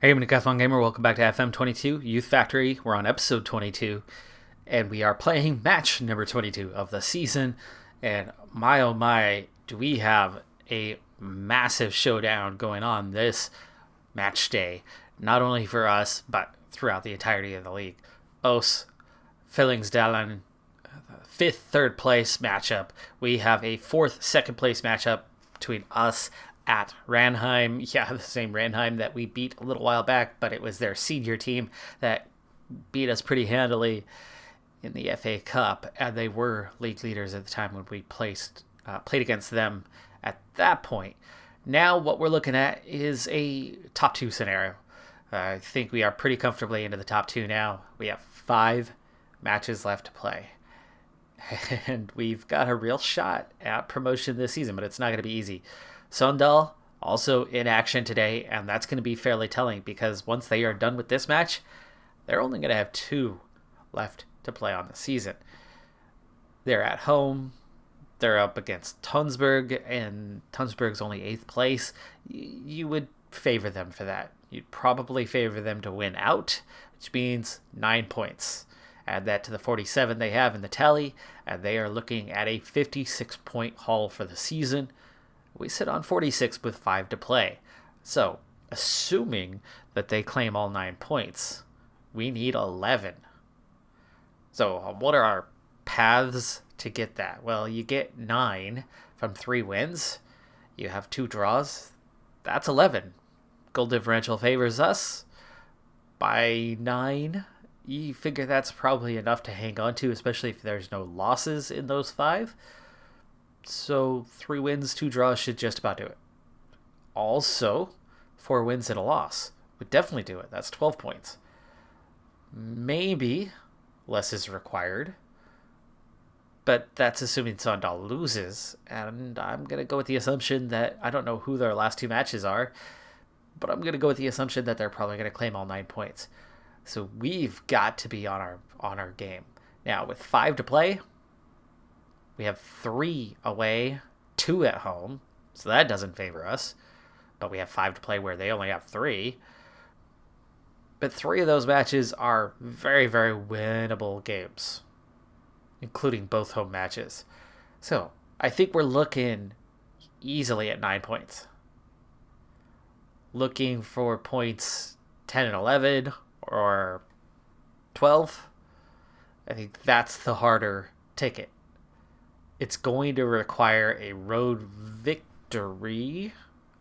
Hey, I'm Decathlon Gamer. Welcome back to FM22 Youth Factory. We're on episode 22, and we are playing match number 22 of the season. And my oh my, do we have a massive showdown going on this match day, not only for us, but throughout the entirety of the league. Os, Fillingsdalen, fifth, third place matchup. We have a fourth, second place matchup between us at Ranheim. Yeah, the same Ranheim that we beat a little while back, but it was their senior team that beat us pretty handily in the FA Cup, and they were league leaders at the time when we played against them at that point. Now what we're looking at is a top two scenario. I think we are pretty comfortably into the top two now. We have 5 matches left to play, and we've got a real shot at promotion this season, but it's not going to be easy. Sundal also in action today, and that's going to be fairly telling because once they are done with this match, they're only going to have 2 left to play on the season. They're at home. They're up against Tonsberg, and Tonsberg's only 8th place. You would favor them for that. You'd probably favor them to win out, which means 9 points. Add that to the 47 they have in the tally, and they are looking at a 56-point haul for the season. We sit on 46 with 5 to play. So, assuming that they claim all 9 points, we need 11. So, what are our paths to get that? Well, you get 9 from 3 wins. You have 2 draws. That's 11. Goal differential favors us by 9. You figure that's probably enough to hang on to, especially if there's no losses in those 5. So 3 wins, 2 draws should just about do it. Also, 4 wins and a loss would definitely do it. That's 12 points. Maybe less is required, but that's assuming Sundal loses. And I'm going to go with the assumption that I don't know who their last 2 matches are, but I'm going to go with the assumption that they're probably going to claim all 9 points. So we've got to be on our game. Now, with 5 to play, we have 3 away, 2 at home, so that doesn't favor us. But we have 5 to play where they only have 3. But 3 of those matches are very, very winnable games, including both home matches. So I think we're looking easily at 9 points. Looking for points 10 and 11 or 12. I think that's the harder ticket. It's going to require a road victory,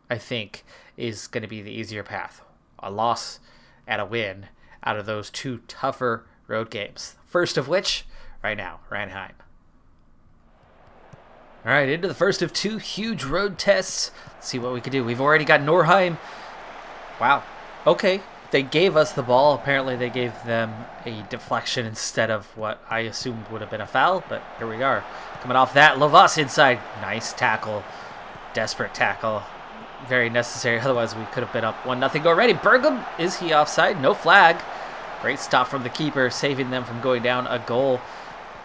I think, is going to be the easier path. A loss and a win out of those 2 tougher road games. First of which, right now, Ranheim. All right, into the first of 2 huge road tests. Let's see what we can do. We've already got Norheim. Wow. Okay. They gave us the ball. Apparently they gave them a deflection instead of what I assumed would have been a foul, but here we are. Coming off that, Lovas inside. Nice tackle. Desperate tackle. Very necessary, otherwise we could have been up 1-0 already. Bergum, is he offside? No flag. Great stop from the keeper, saving them from going down a goal.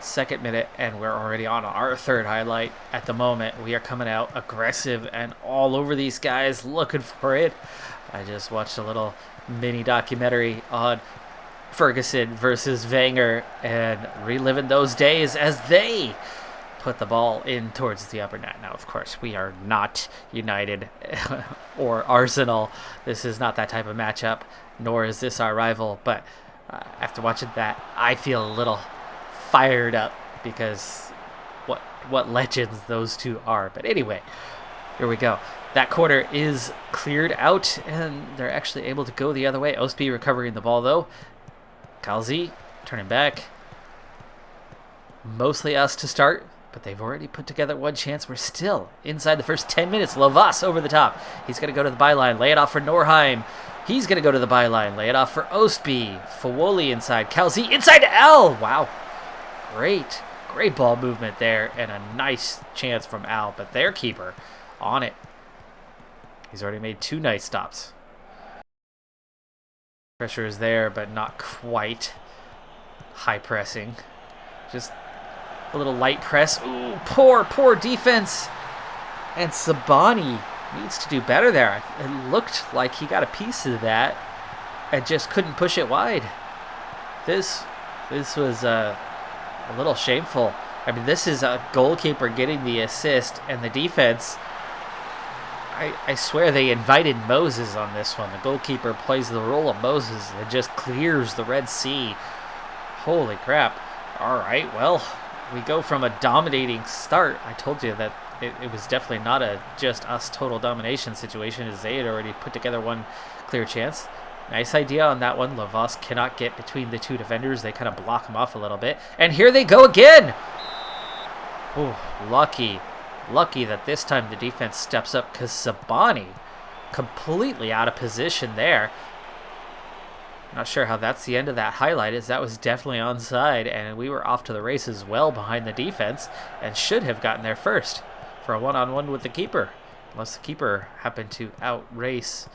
2nd minute, and we're already on our 3rd highlight at the moment. We are coming out aggressive and all over these guys, looking for it. I just watched a little mini documentary on Ferguson versus Wenger and reliving those days as they put the ball in towards the upper net. Now, of course, we are not United or Arsenal. This is not that type of matchup, nor is this our rival. But after watching that, I feel a little fired up because what legends those 2 are. But anyway, here we go. That corner is cleared out, and they're actually able to go the other way. Ostby recovering the ball, though. Kalzi turning back. Mostly us to start, but they've already put together 1 chance. We're still inside the first 10 minutes. Lovas over the top. He's going to go to the byline, lay it off for Norheim. He's going to go to the byline, lay it off for Ostby. Fawoli inside. Kalzi inside to Al. Wow. Great ball movement there, and a nice chance from Al, but their keeper on it. He's already made 2 nice stops. Pressure is there, but not quite high pressing. Just a little light press. Ooh, poor defense. And Sabani needs to do better there. It looked like he got a piece of that. and just couldn't push it wide. This was a little shameful. I mean, this is a goalkeeper getting the assist, and the defense, I swear they invited Moses on this one. The goalkeeper plays the role of Moses and just clears the Red Sea. Holy crap. All right, well, we go from a dominating start. I told you that it was definitely not a just us total domination situation, as they had already put together one clear chance. Nice idea on that one. Lavas cannot get between the two defenders. They kind of block him off a little bit. And here they go again! Ooh, lucky that this time the defense steps up, because Sabani completely out of position there. Not sure how that's the end of that highlight, as that was definitely onside, and we were off to the races well behind the defense and should have gotten there first for a one-on-one with the keeper, unless the keeper happened to outrace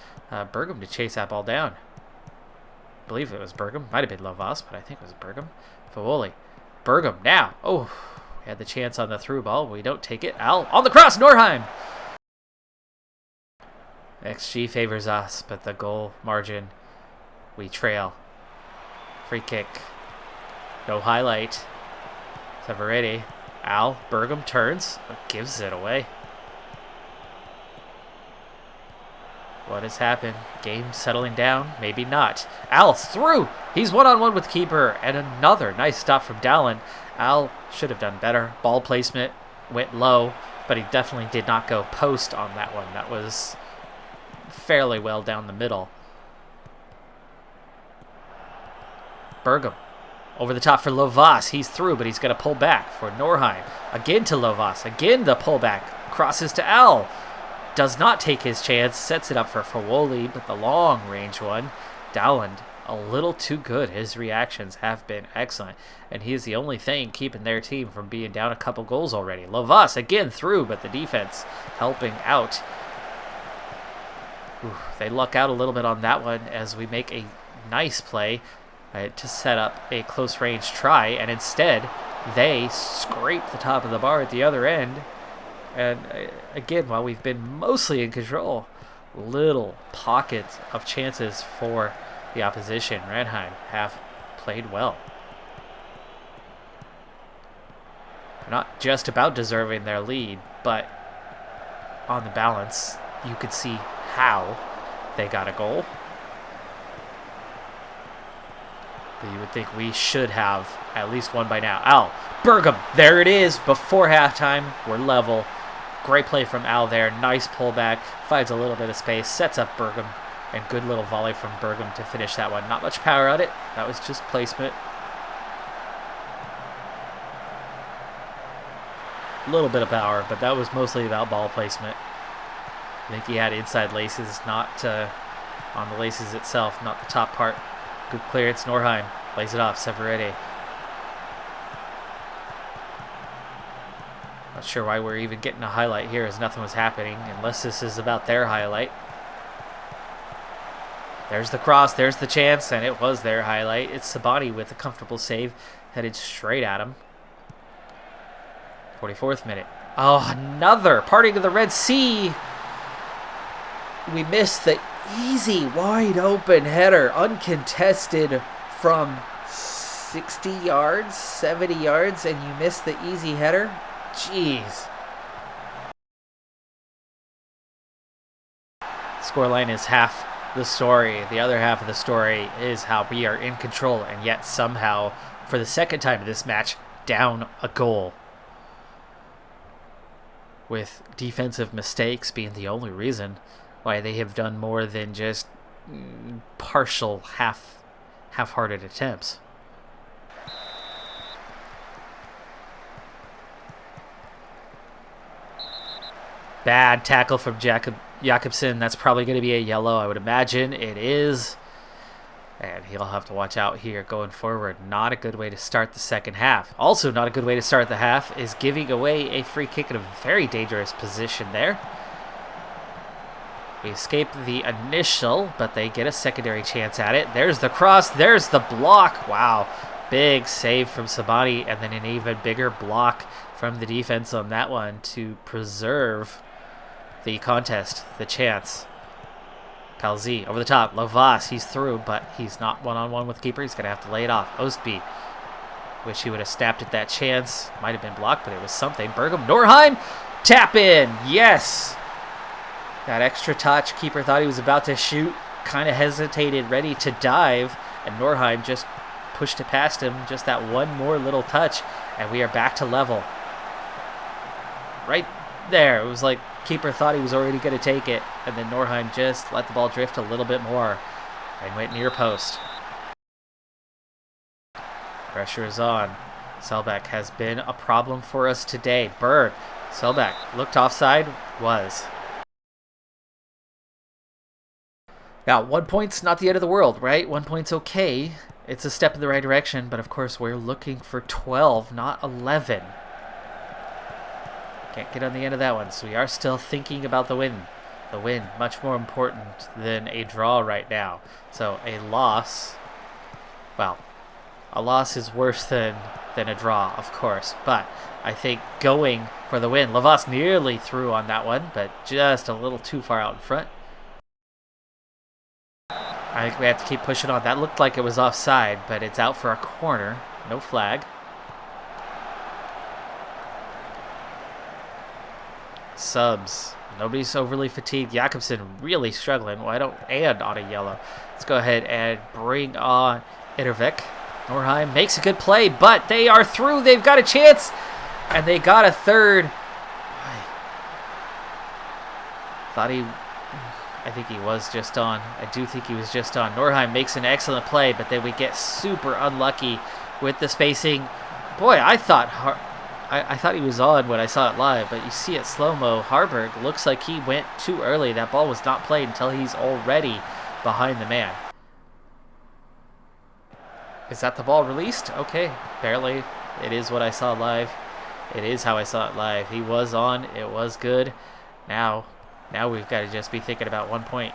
Bergam to chase that ball down. I believe it was Bergam. Might have been Lavas, but I think it was Bergam. Fawoli. Bergam now. Oh, we had the chance on the through ball. We don't take it. Al on the cross. Norheim. XG favors us, but the goal margin, we trail. Free kick. No highlight. Severity. Al. Bergam turns. Gives it away. What has happened? Game settling down? Maybe not. Al's through! He's one-on-one with keeper, and another nice stop from Dallin. Al should have done better. Ball placement went low, but he definitely did not go post on that one. That was fairly well down the middle. Bergam over the top for Lovas. He's through, but he's going to pull back for Norheim. Again to Lovas. Again the pullback. Crosses to Al. Does not take his chance. Sets it up for Fawoli, but the long range one. Dowland, a little too good. His reactions have been excellent, and he is the only thing keeping their team from being down a couple goals already. Lovas again through, but the defense helping out. Ooh, they luck out a little bit on that one as we make a nice play to set up a close range try, and instead they scrape the top of the bar at the other end. And again, while we've been mostly in control, little pockets of chances for the opposition. Ranheim have played well. They're not just about deserving their lead, but on the balance, you could see how they got a goal. But you would think we should have at least one by now. Al, Bergam, there it is. Before halftime, we're level. Great play from Al there. Nice pullback. Finds a little bit of space. Sets up Bergam. And good little volley from Bergam to finish that one. Not much power on it. That was just placement. A little bit of power, but that was mostly about ball placement. I think he had inside laces, not on the laces itself, not the top part. Good clearance. Norheim lays it off. Severity. Not sure why we're even getting a highlight here, as nothing was happening, unless this is about their highlight. There's the cross, there's the chance, and it was their highlight. It's Sabani with a comfortable save, headed straight at him. 44th minute. Oh, another parting of the Red Sea. We missed the easy, wide open header, uncontested from 60 yards, 70 yards, and you missed the easy header? Jeez. Scoreline is half the story. The other half of the story is how we are in control, and yet somehow, for the second time in this match, down a goal. With defensive mistakes being the only reason why they have done more than just partial, half-hearted attempts. Bad tackle from Jakobsen. That's probably going to be a yellow, I would imagine. It is. And he'll have to watch out here going forward. Not a good way to start the second half. Also not a good way to start the half is giving away a free kick in a very dangerous position there. We escape the initial, but they get a secondary chance at it. There's the cross. There's the block. Wow. Big save from Sabani, and then an even bigger block from the defense on that one to preserve the contest, the chance. Palzi over the top. Lovas, he's through, but he's not one-on-one with the keeper. He's going to have to lay it off. Ostby. Wish he would have snapped at that chance. Might have been blocked, but it was something. Bergam. Norheim. Tap in. Yes. That extra touch. Keeper thought he was about to shoot. Kind of hesitated, ready to dive. And Norheim just pushed it past him. Just that one more little touch. And we are back to level. Right there. It was like keeper thought he was already going to take it. And then Norheim just let the ball drift a little bit more. And went near post. Pressure is on. Selbach has been a problem for us today. Berg. Selbach looked offside. Was. Now, 1 point's not the end of the world, right? 1 point's okay. It's a step in the right direction, but of course we're looking for 12, not 11. Can't get on the end of that one, so we are still thinking about the win. The win, much more important than a draw right now. So a loss, well, a loss is worse than a draw, of course. But I think going for the win. Lavas nearly through on that one, but just a little too far out in front. I think we have to keep pushing on. That looked like it was offside, but it's out for a corner. No flag. Subs. Nobody's overly fatigued. Jakobsen really struggling. And on a yellow. Let's go ahead and bring on Ittervik. Norheim makes a good play, but they are through. They've got a chance, and they got a third. I think he was just on. I do think he was just on. Norheim makes an excellent play, but then we get super unlucky with the spacing. Boy, I thought he was on when I saw it live, but you see it slow-mo. Harburg looks like he went too early. That ball was not played until he's already behind the man. Is that the ball released? Okay, barely. It is what I saw live. It is how I saw it live. He was on. It was good. Now we've got to just be thinking about 1 point.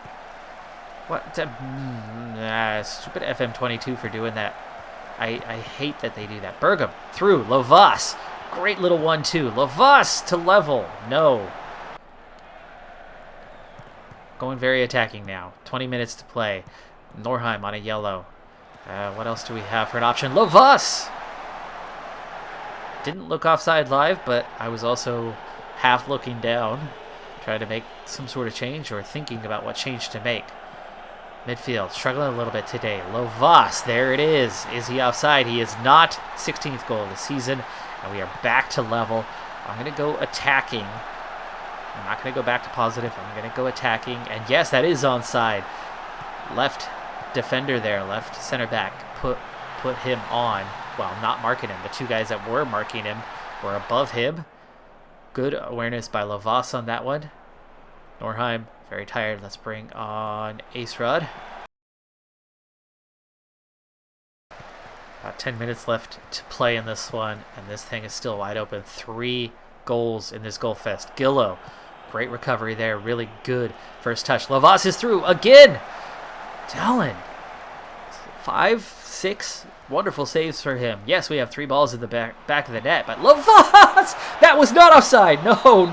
What? Stupid FM22 for doing that. I hate that they do that. Bergam through. Lovas. Great little 1-2. Lovas to level. No. Going very attacking now. 20 minutes to play. Norheim on a yellow. What else do we have for an option? Lovas! Didn't look offside live, but I was also half looking down, trying to make some sort of change or thinking about what change to make. Midfield, struggling a little bit today. Lovas, there it is. Is he offside? He is not. 16th goal of the season, and we are back to level. I'm going to go attacking. I'm not going to go back to positive. I'm going to go attacking, and yes, that is onside. Left defender there, left center back, put him on. Well, not marking him. The two guys that were marking him were above him. Good awareness by Lovas on that one. Norheim, very tired. Let's bring on Acerod. About 10 minutes left to play in this one, and this thing is still wide open. 3 goals in this goal fest. Gillo, great recovery there. Really good first touch. Lovas is through again. Dallin, 5, 6 wonderful saves for him. Yes, we have 3 balls in the back of the net, but Lovas! That was not offside. No.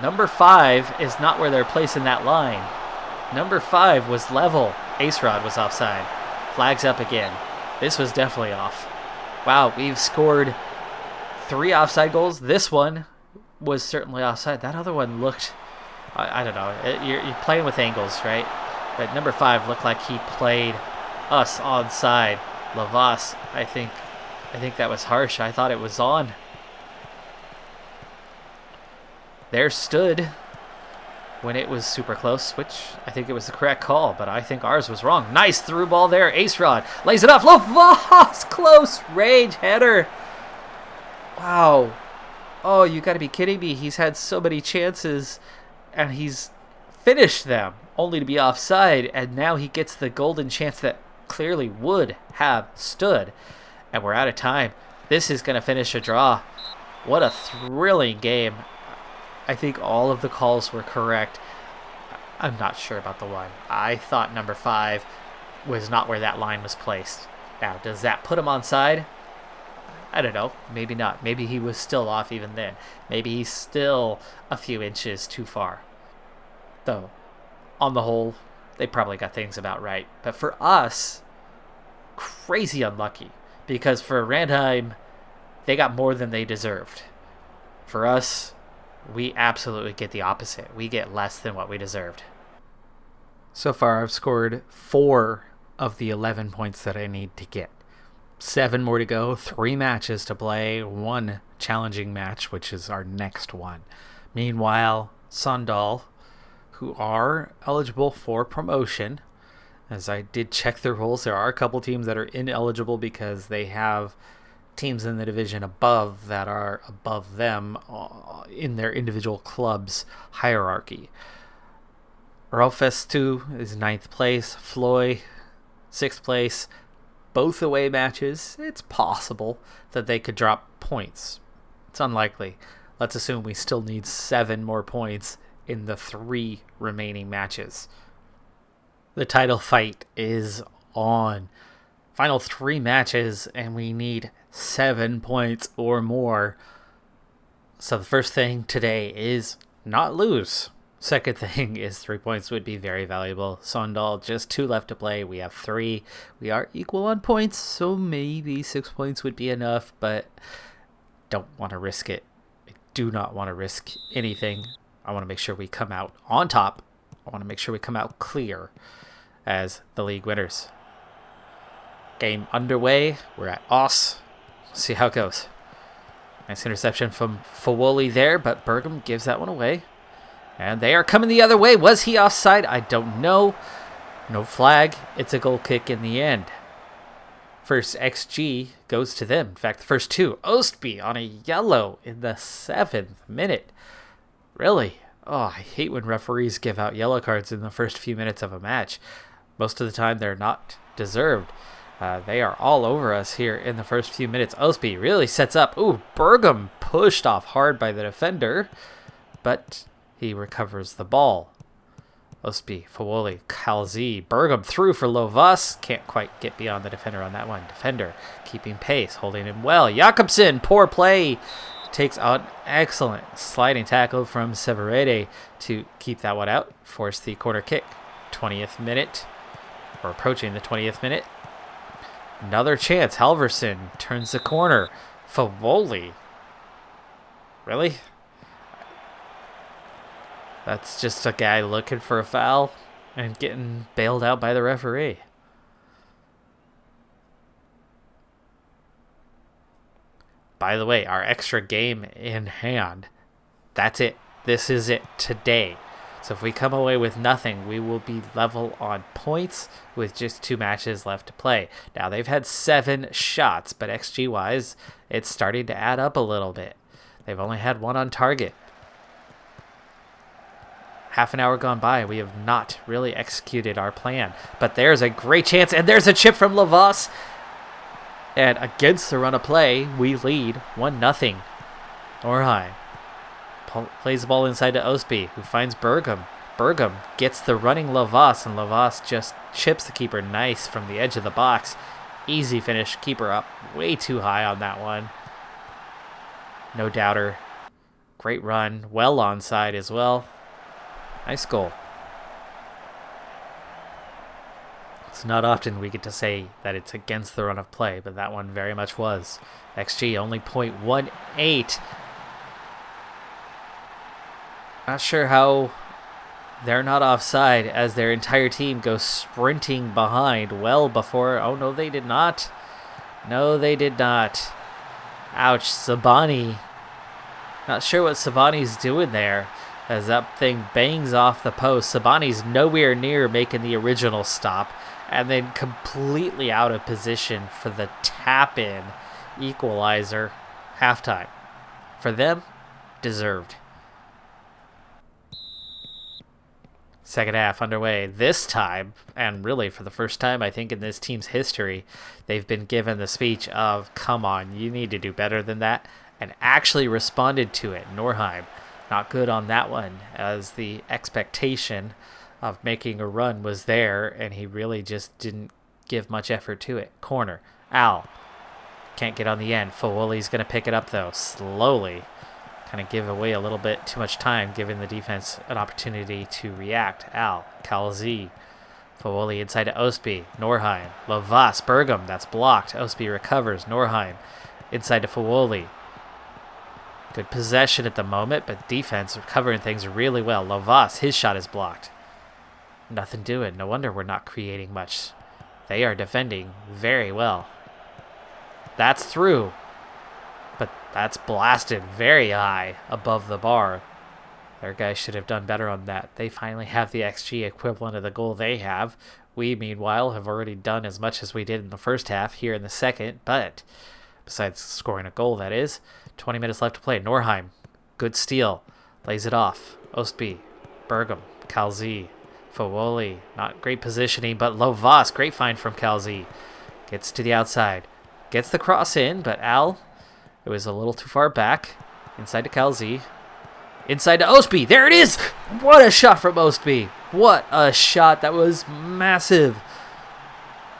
Number 5 is not where they're placing that line. Number 5 was level. Acerod was offside. Flags up again. This was definitely off. Wow, we've scored 3 offside goals. This one was certainly offside. That other one looked... I don't know. You're playing with angles, right? But number 5 looked like he played us onside. Lovas, I think that was harsh. I thought it was on. There stood when it was super close, which I think it was the correct call, but I think ours was wrong. Nice through ball there. Acerod lays it off. Lovas, close range header. Wow. Oh, you got to be kidding me. He's had so many chances, and he's finished them only to be offside, and now he gets the golden chance that clearly would have stood. And we're out of time. This is going to finish a draw. What a thrilling game. I think all of the calls were correct. I'm not sure about the one. I thought number 5 was not where that line was placed. Now, does that put him onside? I don't know. Maybe not. Maybe he was still off even then. Maybe he's still a few inches too far. Though, on the whole, they probably got things about right. But for us, crazy unlucky. Because for Randheim, they got more than they deserved. For us, we absolutely get the opposite. We get less than what we deserved. So far, I've scored 4 of the 11 points that I need to get. 7 more to go, 3 matches to play, 1 challenging match, which is our next one. Meanwhile, Sandal, who are eligible for promotion, as I did check their rules, there are a couple teams that are ineligible because they have teams in the division above that are above them in their individual clubs hierarchy. Rofestu is 9th place, Floy 6th place. Both away matches, it's possible that they could drop points. It's unlikely. Let's assume we still need 7 more points in the 3 remaining matches. The title fight is on. Final 3 matches, and we need 7 points or more. So the first thing today is not lose. Second thing is 3 points would be very valuable. Sondal, just 2 left to play. We have 3. We are equal on points, so maybe 6 points would be enough, but don't want to risk it. I do not want to risk anything. I want to make sure we come out on top. I want to make sure we come out clear as the league winners. Game underway. We're at Os. See how it goes. Nice interception from Fawoli there, but Bergam gives that one away. And they are coming the other way. Was he offside? I don't know. No flag. It's a goal kick in the end. First XG goes to them. In fact, the first 2. Ostby on a yellow in the 7th minute. Really? Oh, I hate when referees give out yellow cards in the first few minutes of a match. Most of the time, they're not deserved. They are all over us here in the first few minutes. Ostby really sets up. Ooh, Bergam pushed off hard by the defender. But he recovers the ball. Ostby, Fawoli, Kalzi, Bergam through for Lovas. Can't quite get beyond the defender on that one. Defender keeping pace, holding him well. Jakobsen, poor play. Takes an excellent sliding tackle from Severede to keep that one out. Force the corner kick. 20th minute. We're approaching the 20th minute. Another chance. Halverson turns the corner. Fawoli. Really? That's just a guy looking for a foul and getting bailed out by the referee. By the way, our extra game in hand, that's it. This is it today. So if we come away with nothing, we will be level on points with just 2 matches left to play. Now, they've had 7 shots, but XG-wise, it's starting to add up a little bit. They've only had 1 on target. Half an hour gone by, we have not really executed our plan. But there's a great chance, and there's a chip from Lovas. And against the run of play, we lead 1-0. Norheim plays the ball inside to Ostby, who finds Bergam. Bergam gets the running Lovas, and Lovas just chips the keeper nice from the edge of the box. Easy finish, keeper up way too high on that one. No doubter. Great run, well onside as well. Nice goal. It's not often we get to say that it's against the run of play, but that one very much was. XG only 0.18. Not sure how they're not offside as their entire team goes sprinting behind well before. Oh, no, they did not. No, they did not. Ouch, Sabani. Not sure what Sabani's doing there as that thing bangs off the post. Sabani's nowhere near making the original stop and then completely out of position for the tap-in equalizer halftime. For them, deserved. Second half underway. This time, and really for the first time I think in this team's history, they've been given the speech of, come on, you need to do better than that, and actually responded to it. Norheim, not good on that one, as the expectation of making a run was there, and he really just didn't give much effort to it. Corner. Al. Can't get on the end. Fawoli's going to pick it up, though, slowly. kind of give away a little bit too much time, giving the defense an opportunity to react. Al, Calzi, Fawoli inside to Ostby, Norheim, Lovas, Bergam, that's blocked. Ostby recovers, Norheim inside to Fawoli. Good possession at the moment, but defense covering things really well. Lovas, his shot is blocked. Nothing doing. No wonder we're not creating much. They are defending very well. That's through. But that's blasted very high above the bar. Their guys should have done better on that. They finally have the XG equivalent of the goal they have. We, meanwhile, have already done as much as we did in the first half here in the second. But besides scoring a goal, that is. 20 minutes left to play. Norheim, good steal. Lays it off. Ostby, Bergam, Calzi, Fawoli. Not great positioning, but Lovas. Great find from Calzi. Gets to the outside. Gets the cross in, but Al, it was a little too far back. Inside to Calzi. Inside to Ostby. There it is! What a shot from Ostby. What a shot. That was massive.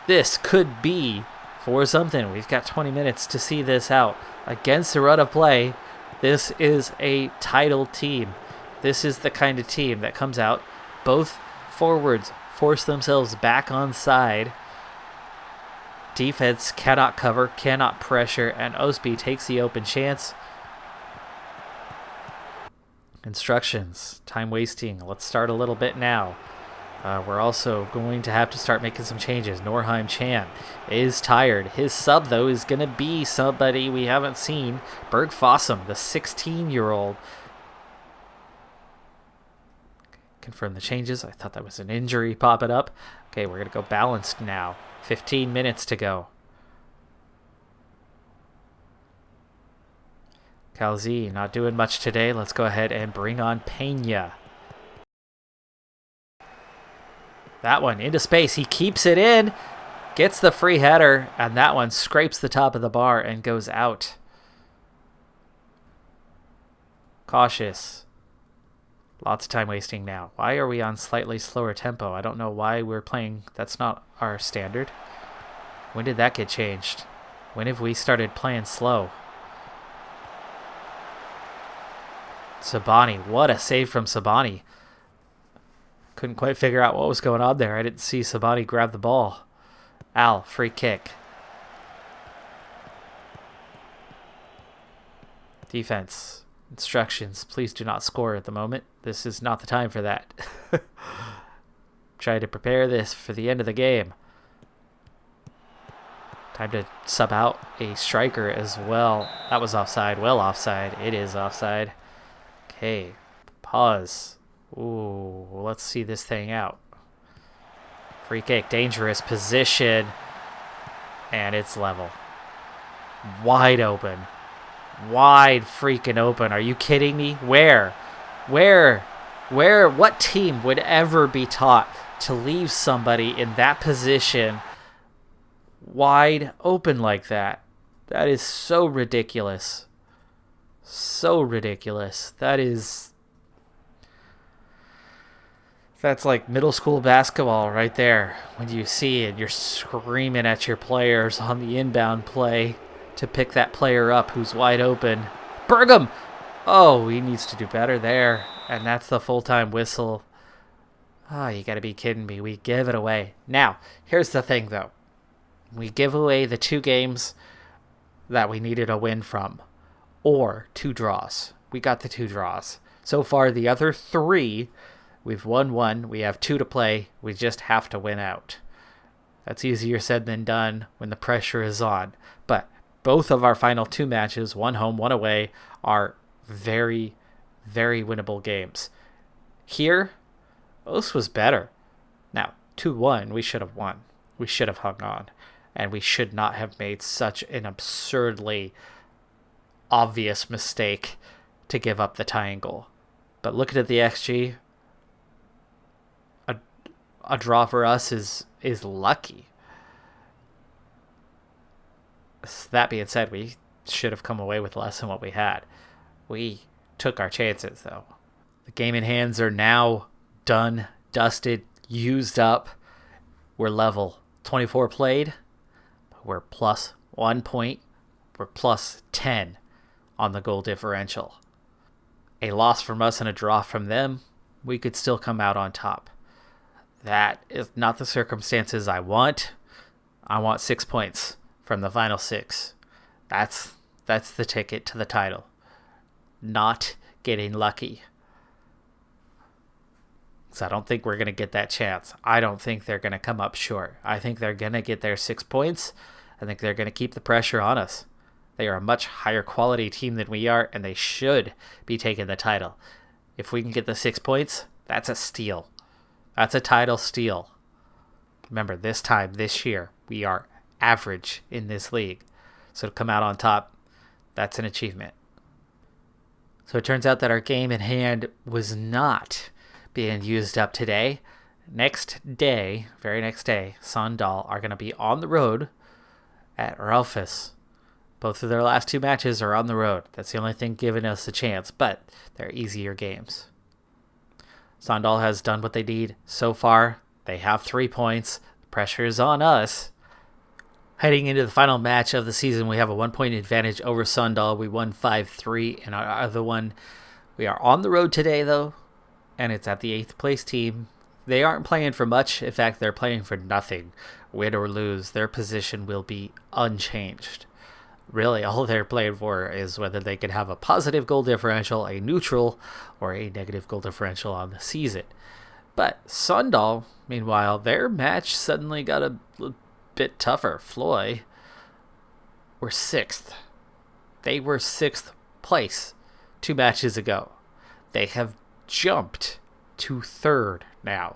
This could be for something. We've got 20 minutes to see this out. Against the run of play, this is a title team. This is the kind of team that comes out. Both forwards force themselves back on side. Defense cannot cover, cannot pressure, and Ostby takes the open chance. Instructions. Time wasting. Let's start a little bit now. We're also going to have to start making some changes. Norheim Chan is tired. His sub, though, is going to be somebody we haven't seen. Berg Fossum, the 16-year-old. Confirm the changes. I thought that was an injury popping up. Okay, we're going to go balanced now. 15 minutes to go. Calzi not doing much today. Let's go ahead and bring on Pena. That one into space. He keeps it in. Gets the free header. And that one scrapes the top of the bar and goes out. Cautious. Lots of time wasting now. Why are we on slightly slower tempo? I don't know why we're playing. That's not our standard. When did that get changed? When have we started playing slow? Sabani. What a save from Sabani. Couldn't quite figure out what was going on there. I didn't see Sabani grab the ball. Al, free kick. Defense. Instructions. Please do not score at the moment. This is not the time for that. Try to prepare this for the end of the game. Time to sub out a striker as well. That was offside. Well offside. It is offside. Okay. Pause. Ooh, let's see this thing out. Free kick, dangerous position, and it's level. Wide open. Wide freaking open. Are you kidding me? Where? What team would ever be taught to leave somebody in that position wide open like that? That is so ridiculous. So ridiculous. That's like middle school basketball right there. When you see it, you're screaming at your players on the inbound play to pick that player up who's wide open. Bergam! Oh, he needs to do better there. And that's the full-time whistle. Oh, you gotta be kidding me. We give it away. Now, here's the thing, though. We give away the 2 games that we needed a win from. Or 2 draws. We got the 2 draws. So far, the other 3... we've won 1. We have 2 to play. We just have to win out. That's easier said than done when the pressure is on. But both of our final 2 matches, 1 home, 1 away, are very, very winnable games. Here, Os was better. Now, 2-1, we should have won. We should have hung on. And we should not have made such an absurdly obvious mistake to give up the tying goal. But looking at the XG, a draw for us is lucky. That being said, we should have come away with less than what we had. We took our chances, though. The game in hands are now done, dusted, used up. We're level. 24 played. We're plus 1 point. We're plus 10 on the goal differential. a loss from us and a draw from them, we could still come out on top. That is not the circumstances I want. I want 6 points from the final 6. That's the ticket to the title. Not getting lucky. So I don't think we're going to get that chance. I don't think they're going to come up short. I think they're going to get their 6 points. I think they're going to keep the pressure on us. They are a much higher quality team than we are, and they should be taking the title. If we can get the 6 points, that's a steal. That's a title steal. Remember, this year, we are average in this league. So to come out on top, that's an achievement. So it turns out that our game in hand was not being used up today. Very next day, Sandal are going to be on the road at Ralphus. Both of their last 2 matches are on the road. That's the only thing giving us a chance, but they're easier games. Sandal has done what they need so far. They have 3 points. The pressure is on us. Heading into the final match of the season, we have a 1-point advantage over Sandal. We won 5-3 in our other one. We are on the road today, though, and it's at the 8th place team. They aren't playing for much. In fact, they're playing for nothing. Win or lose, their position will be unchanged. Really, all they're playing for is whether they can have a positive goal differential, a neutral, or a negative goal differential on the season. But Sandal, meanwhile, their match suddenly got a bit tougher. Floy were 6th. They were 6th place 2 matches ago. They have jumped to 3rd now.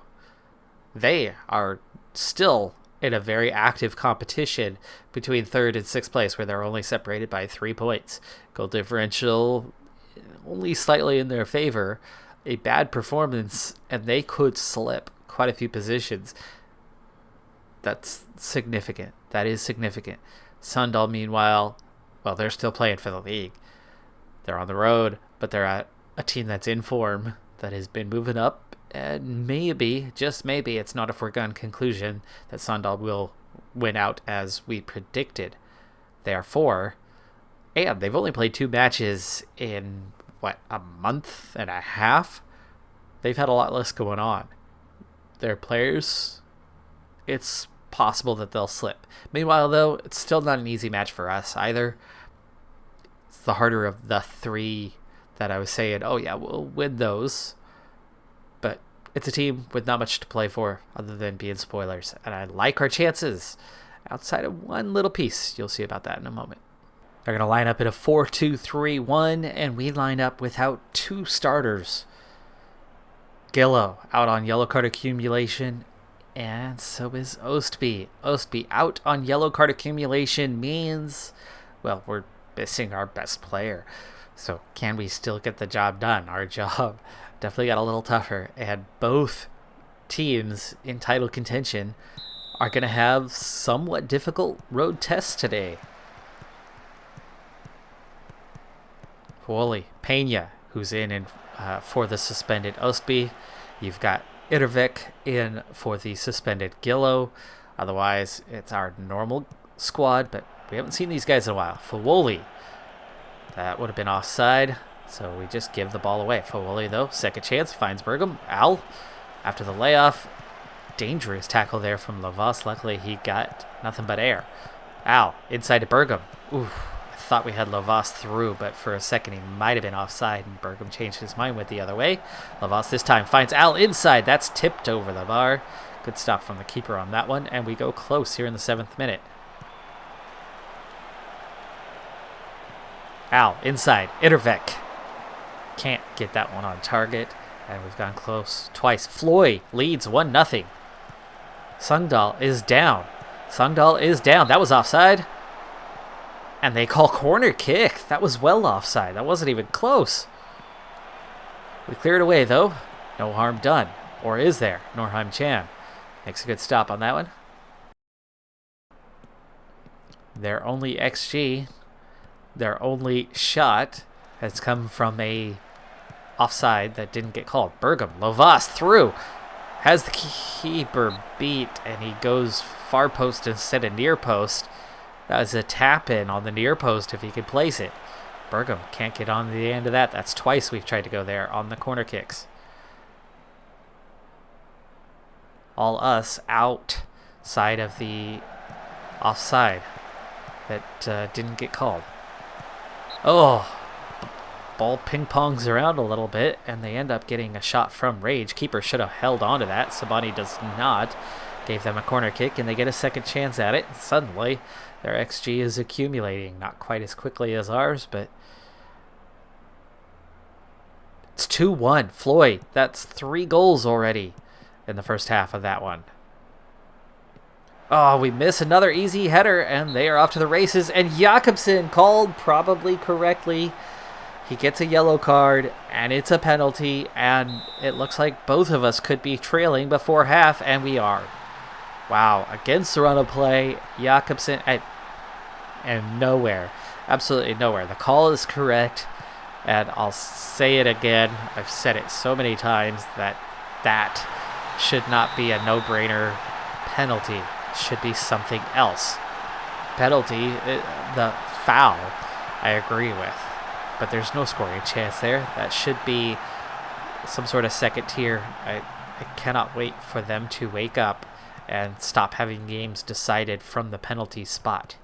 They are still in a very active competition between 3rd and 6th place, where they're only separated by 3 points. Goal differential only slightly in their favor. A bad performance, and they could slip quite a few positions. That's significant. That is significant. Sandal, meanwhile, well, they're still playing for the league. They're on the road, but they're at a team that's in form, that has been moving up. And maybe, just maybe, it's not a foregone conclusion that Sandal will win out as we predicted. They are 4, and they've only played 2 matches in, a month and a half? They've had a lot less going on. Their players, it's possible that they'll slip. Meanwhile, though, it's still not an easy match for us either. It's the harder of the 3 that I was saying, oh yeah, we'll win those. But it's a team with not much to play for other than being spoilers. And I like our chances outside of one little piece. You'll see about that in a moment. They're going to line up in a 4-2-3-1, and we line up without 2 starters. Gillo out on yellow card accumulation, and so is Ostby. Ostby out on yellow card accumulation means, well, we're missing our best player. So can we still get the job done? Our job definitely got a little tougher, and both teams in title contention are going to have somewhat difficult road tests today. Wooly, Pena, who's in for the suspended Ostby. You've got Itervik in for the suspended Gillo. Otherwise, it's our normal squad, but we haven't seen these guys in a while. Fawoli, that would have been offside, so we just give the ball away. Fawoli, though, second chance, finds Bergam. Al, after the layoff, dangerous tackle there from Lavas. Luckily, he got nothing but air. Al, inside to Bergam. Ooh. Thought we had Lavas through, but for a second he might have been offside, and Bergam changed his mind, went the other way. Lavas this time finds Al inside. That's tipped over the bar. Good stop from the keeper on that one, and we go close here in the 7th minute. Al inside. Itervik can't get that one on target, and we've gone close twice. Floy leads 1-0. Sandal is down. That was offside. And they call corner kick. That was well offside. That wasn't even close. We cleared away, though. No harm done. Or is there? Norheim Chan makes a good stop on that one. Their only XG, their only shot, has come from a offside that didn't get called. Bergam, Lovas through. Has the keeper beat, and he goes far post instead of near post. That was a tap-in on the near post if he could place it. Bergam can't get on the end of that. That's twice we've tried to go there on the corner kicks. All us outside of the offside that didn't get called. Oh, ball ping-pongs around a little bit, and they end up getting a shot from Rage. Keeper should have held on to that. Sabani does not. Gave them a corner kick, and they get a second chance at it. Suddenly, their XG is accumulating. Not quite as quickly as ours, but it's 2-1. Floyd, that's 3 goals already in the first half of that one. Oh, we miss another easy header, and they are off to the races. And Jakobsen, called probably correctly. He gets a yellow card, and it's a penalty, and it looks like both of us could be trailing before half, and we are. Wow, against the run of play, Jakobsen, and nowhere, absolutely nowhere. The call is correct, and I'll say it again. I've said it so many times that should not be a no-brainer penalty. It should be something else. Penalty, the foul, I agree with. But there's no scoring chance there. That should be some sort of second tier. I cannot wait for them to wake up and stop having games decided from the penalty spot.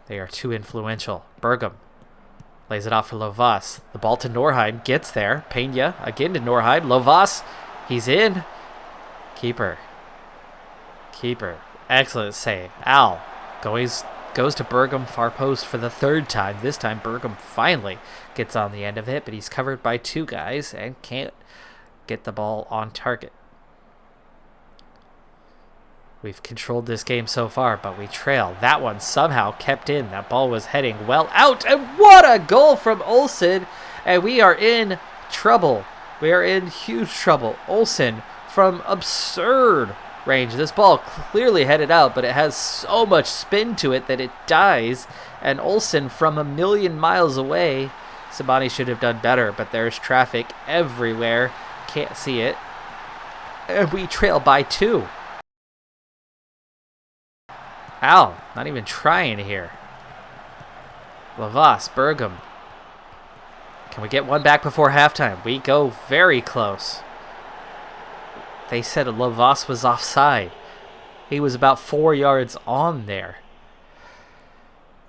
They are too influential. Bergam lays it off for Lovas. The ball to Norheim, gets there. Pena again to Norheim. Lovas, he's in. Keeper. Excellent save. Al goes to Bergam, far post for the 3rd time. This time Bergam finally gets on the end of it, but he's covered by 2 guys and can't get the ball on target. We've controlled this game so far, but we trail. That one somehow kept in. That ball was heading well out, and what a goal from Olsen! And we are in trouble. We are in huge trouble. Olsen from absurd range. This ball clearly headed out, but it has so much spin to it that it dies. And Olsen from a million miles away. Sabani should have done better, but there's traffic everywhere. Can't see it. And we trail by 2. Al, not even trying here. Lavas, Bergam. Can we get one back before halftime? We go very close. They said Lavas was offside. He was about 4 yards on there.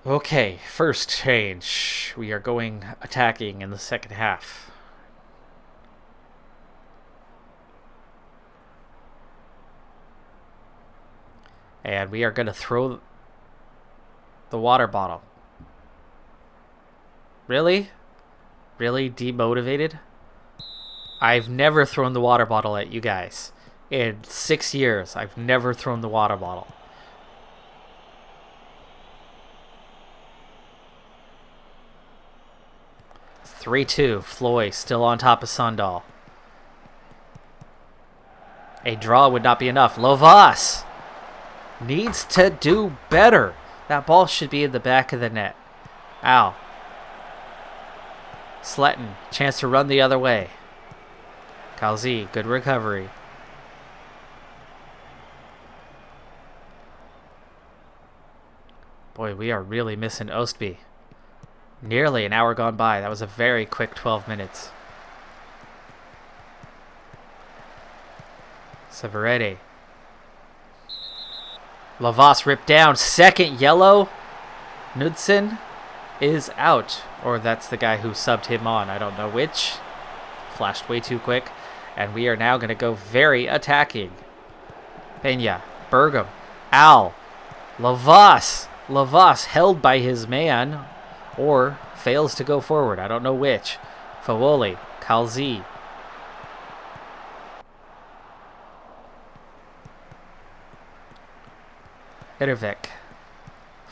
Okay, first change. We are going attacking in the second half. And we are going to throw the water bottle. Really? Really demotivated? I've never thrown the water bottle at you guys. In 6 years, I've never thrown the water bottle. It's 3-2. Floyd still on top of Sundal. A draw would not be enough. Lovas needs to do better. That ball should be in the back of the net. Ow. Sletton, chance to run the other way. Kalzi, good recovery. Boy, we are really missing Ostby. Nearly an hour gone by. That was a very quick 12 minutes. Severede. Lavas ripped down. Second yellow. Knudsen is out. Or that's the guy who subbed him on. I don't know which. Flashed way too quick. And we are now going to go very attacking. Pena. Bergam. Al. Lavas. Lavas held by his man. Or fails to go forward. I don't know which. Fawoli. Kalzi. Itervik.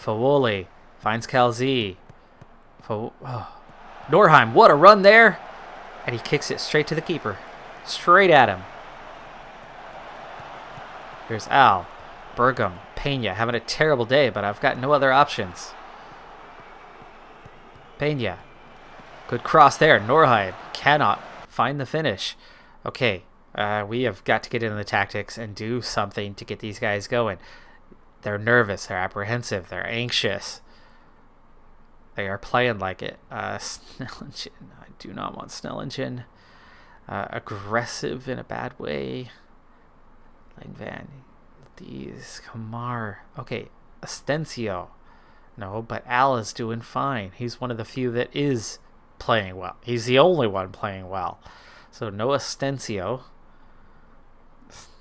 Fawoli finds Kalzi. Norheim, what a run there! And he kicks it straight to the keeper. Straight at him. Here's Al. Bergam. Pena having a terrible day, but I've got no other options. Pena. Good cross there. Norheim cannot find the finish. Okay, we have got to get into the tactics and do something to get these guys going. They're nervous, they're apprehensive, they're anxious. They are playing like it. Snellingen. I do not want Snellingen. Aggressive in a bad way. Langvan. These. Kamar. Okay. Astencio. No, but Al is doing fine. He's one of the few that is playing well. He's the only one playing well. So no Astencio.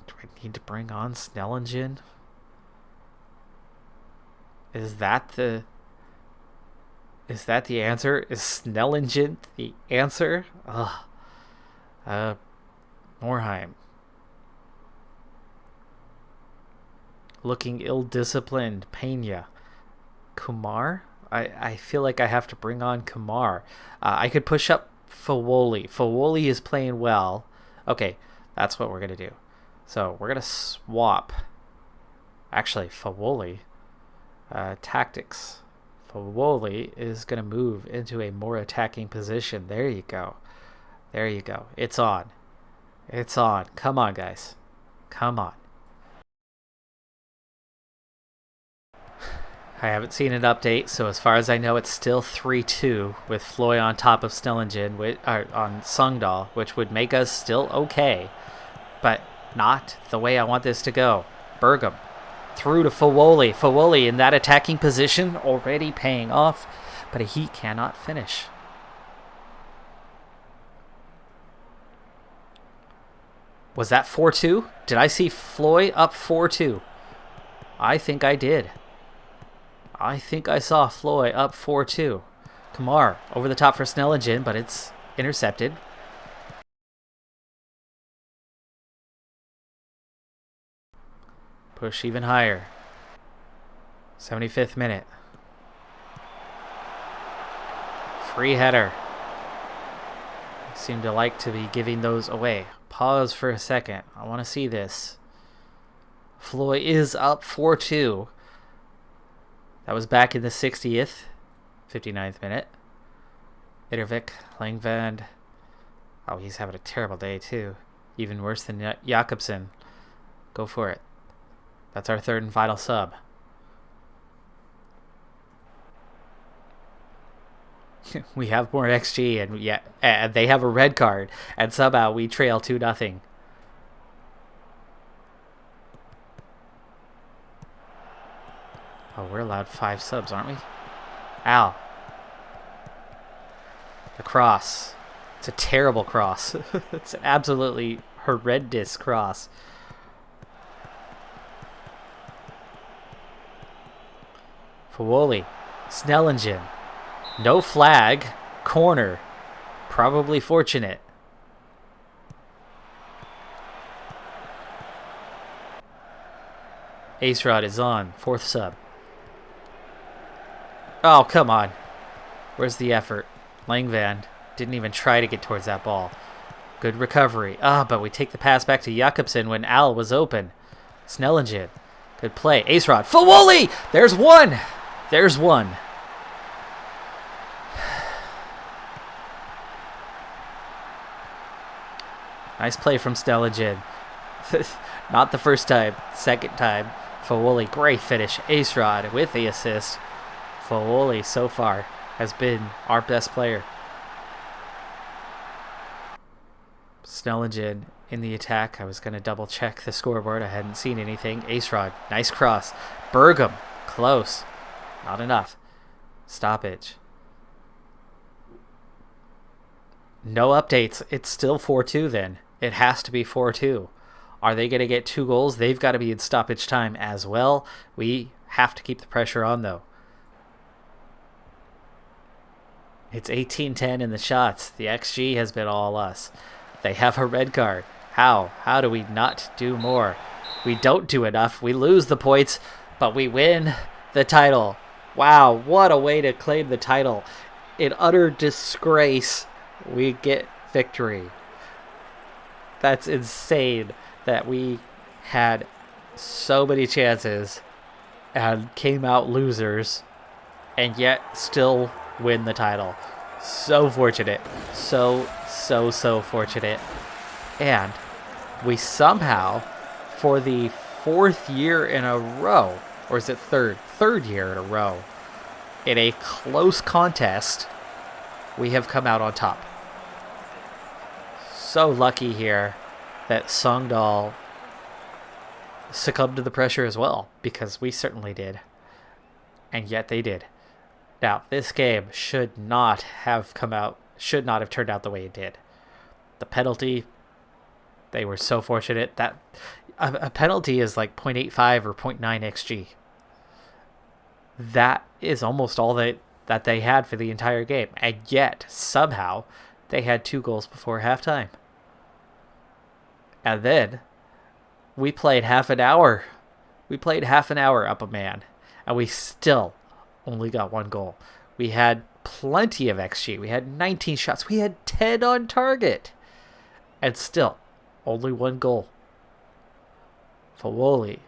Do I need to bring on Snellingen? Is that the answer? Is Snellingen the answer? Ugh. Morheim. Looking ill-disciplined. Pena. Kumar? I feel like I have to bring on Kumar. I could push up Fawoli. Fawoli is playing well. Okay, that's what we're going to do. So we're going to swap. Actually, Fawoli. Tactics. Fawoli is going to move into a more attacking position. There you go. There you go. It's on. It's on. Come on, guys. Come on. I haven't seen an update, so as far as I know, it's still 3-2 with Floy on top of Snellingen on Sungdal, which would make us still okay, but not the way I want this to go. Bergam through to Fawoli. Fawoli in that attacking position, already paying off, but he cannot finish. Was that 4-2? Did I see Floy up 4-2? I think I did. I think I saw Floy up 4-2. Kamar over the top for Snellingen, but it's intercepted. Push even higher. 75th minute. Free header. Seem to like to be giving those away. Pause for a second. I want to see this. Floy is up 4-2. That was back in the 60th, 59th minute. Itervik, Langvand. Oh, he's having a terrible day, too. Even worse than Jakobsen. Go for it. That's our third and final sub. We have more XG, and they have a red card, and somehow we trail 2-0. Oh, we're allowed 5 subs, aren't we? Ow. The cross. It's a terrible cross. It's an absolutely horrendous cross. Fawoli. Snellingen. No flag. Corner. Probably fortunate. Ace Rod is on. 4th sub. Oh, come on. Where's the effort? Langvan didn't even try to get towards that ball. Good recovery. But we take the pass back to Jakobsen when Al was open. Snellingen. Good play. Ace Rod. Fawoli! There's one! There's one. Nice play from Snellingen. Not the first time. Second time. Fawoli. Great finish. Ace Rod with the assist. Fawoli so far has been our best player. Snellingen in the attack. I was going to double check the scoreboard. I hadn't seen anything. Ace Rod. Nice cross. Bergam. Close. Not enough. Stoppage. No updates. It's still 4-2 then. It has to be 4-2. Are they going to get 2 goals? They've got to be in stoppage time as well. We have to keep the pressure on, though. It's 18-10 in the shots. The XG has been all us. They have a red card. How? How do we not do more? We don't do enough. We lose the points, but we win the title. Wow, what a way to claim the title. In utter disgrace, we get victory. That's insane that we had so many chances and came out losers and yet still win the title. So fortunate. So fortunate. And we somehow, for the 4th year in a row, or is it third year in a row, in a close contest, we have come out on top. So lucky here that Songdal succumbed to the pressure as well, because we certainly did. And yet they did. Now, this game should not have turned out the way it did. The penalty, they were so fortunate that a penalty is like 0.85 or 0.9 XG. That is almost all that they had for the entire game. And yet, somehow, they had 2 goals before halftime. And then, we played half an hour. We played half an hour up a man. And we still only got 1 goal. We had plenty of XG. We had 19 shots. We had 10 on target. And still, only 1 goal. Fawoli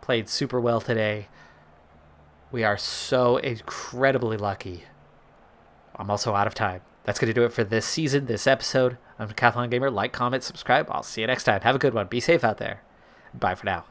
played super well today. We are so incredibly lucky. I'm also out of time. That's going to do it for this season, this episode. I'm Decathlon Gamer. Like, comment, subscribe. I'll see you next time. Have a good one. Be safe out there. Bye for now.